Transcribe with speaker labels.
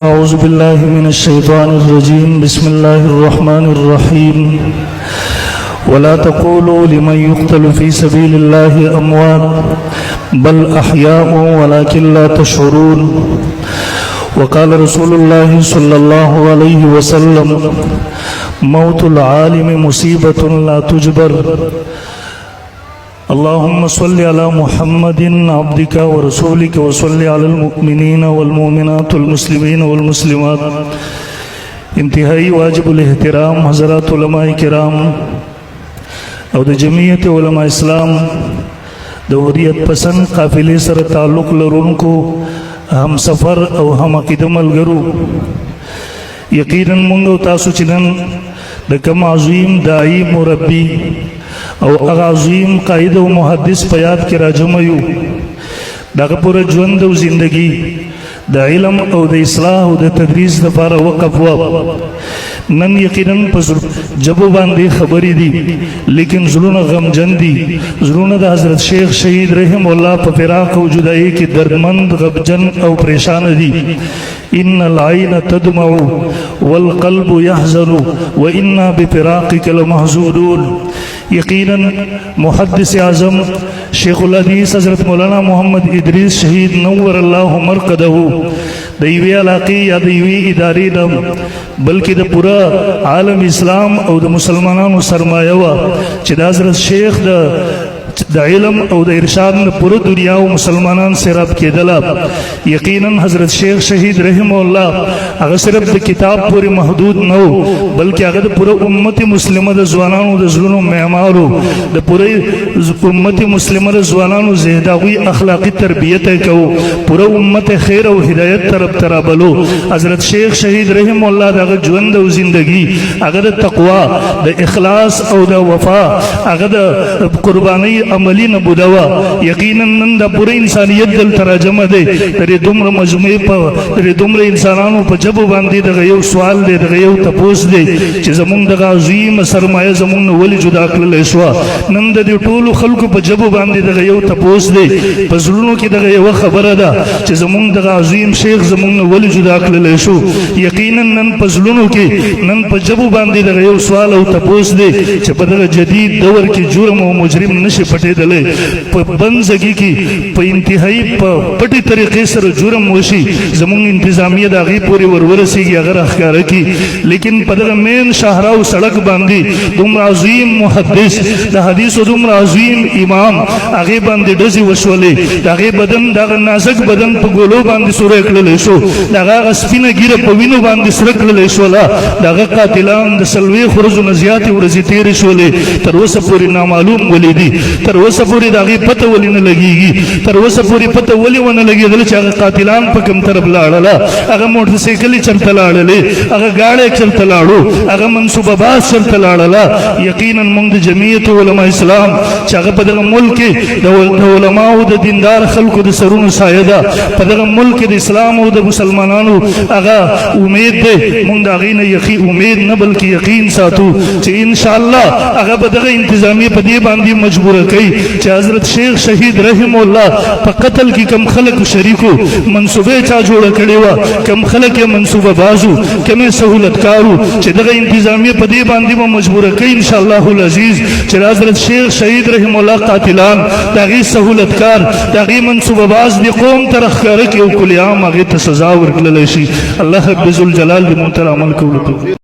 Speaker 1: أعوذ بالله من الشيطان الرجيم بسم الله الرحمن الرحيم ولا تقولوا لمن يقتل في سبيل الله أموات بل أحياء ولكن لا تشعرون وقال رسول الله صلى الله عليه وسلم موت العالم مصيبة لا تجبر اللهم صل على محمد عبدك ورسولك وصل على المؤمنين والمؤمنات والمسلمين والمسلمات انتہائی واجب الاحترام حضرات علماء کرام او د جمعیت علماء اسلام د حریت پسند قافلے سر تعلق لرونکو ہم سفر او ہم عقیده ملګرو یقینا مونږ تاسو چې نن د کوم عظیم داعی مربی او عظیم قائد و محدث په یاد کې راجمع یو دغه پوره ژوند او زندگی د علم او د اصلاح او د تدریس لپاره وقف و نن یقینا په جبو باندې خبرې دي لیکن زړونه غمجن دي زړونه د حضرت شیخ شهید رحم الله په فراق او جدائی کې دردمند غمجن او پریشان دي ان العين تدمع والقلب يحزن وانا بفراقك لمحزونون یقینا محدث اعظم شیخ الحدیث حضرت مولانا محمد ادریس شہید نور اللہ مرقدہ دیوی علاقی یا دیوی اداری نم بلکہ دا پورا عالم اسلام او دا مسلمانان سرمایہ وا چی دا حضرت شیخ دا علم او دا ارشاد دا پورا دنیا و مسلمانان سے رب کے دلا یقینا حضرت شیخ شہید رحمہ اللہ اگر صرف دا کتاب پوری محدود نو بلکہ اگر دا پورا امت مسلمہ دا زوانانو دا ظلم معمارو دا پوری امت مسلمہ دا زوانانو زہداوی اخلاقی تربیت کو پورا امت خیر و ہدایت طرف ترابلو حضرت شیخ شہید رحمہ اللہ دا اگر جوند و زندگی اگر دا تقوی دا اخلاص او دا وفا اگر دا قربانی عملی نبودوا یقینا نن دا پورا انسانیت دل تراجمہ دے تری دمر مجموعی پا تری دمر انسانانو پا جبو باندی دا غیو سوال دے دا غیو تپوس دے چی زمون دا عظیم سرمایہ زمون ولی جدا کلل شوا نن دا دی طول خلق پا جبو باندی دا غیو تپوس دے پا ظلونو کی دا غیو خبر دا چی زمون دا عظیم شیخ زمون ولی جدا کلل شو یقینا نن پا ظلونو کی نن پا جبو باندی دا غیو سوال او تپوس دے چی پا دا جدید دور کی جرم و مجرم نشی پٹے دلے بنزگی کی پا انتہائی پٹی طریقے سر جرم وشی زمون انتظامیہ دا غی پوری ورورسی کی اگر اخکار کی لیکن پدر مین شاہراو سڑک باندی دمر عظیم محدث دا حدیث و دمر عظیم امام اغی باندی ڈزی وشولے دا غی بدن دا نازک بدن پا گولو باندی سرک للیشو دا غا سپین گیر پا وینو باندی سرک للیشولا دا غا قاتلان دا سلوی خرز و نزیاتی ورزی تیری شولے تروس پوری نامعلوم ولی دی تروس پوری دا غی پتہ ولی نلگی گی تروس پوری پتہ ولی ونلگی دل چا غا قاتلان پا کم طرف لاڑلا اگا موٹر سیکلی چلتا لاڑلے اگا گاڑے چلتا لاڑو اگا منصوب باز چلتا لاڑلا یقینا مند جمعیت علماء اسلام چا اگا پا دا ملک دا علماء دا دیندار خلق دا سرون سایدہ پا دا ملک دا اسلام دا مسلمانانو اگا امید دے مند آغین یقین امید نبل کی یقین ساتو چا انشاءاللہ اگا پا دا انتظامی پا دی باندی مجبور کئی چا حضرت شیخ شہید رحم اللہ پا قتل کی کم خلق شریکو منصوبے چا جوڑا کڑیوا کم خلق منصوبہ بازو کم سہولت کارو چا دا انتظامی پا دی باندی مجبور کئی انشاءاللہ العزیز چا حضرت شیخ شہید رحم اللہ قاتلان دا غی سہولت کار دا غی منصوبہ باز دی قوم ترخ کارکی او کلی عام آغی تا سزا ورکللشی اللہ حب ذوالجلال دی منتر عمل کولکو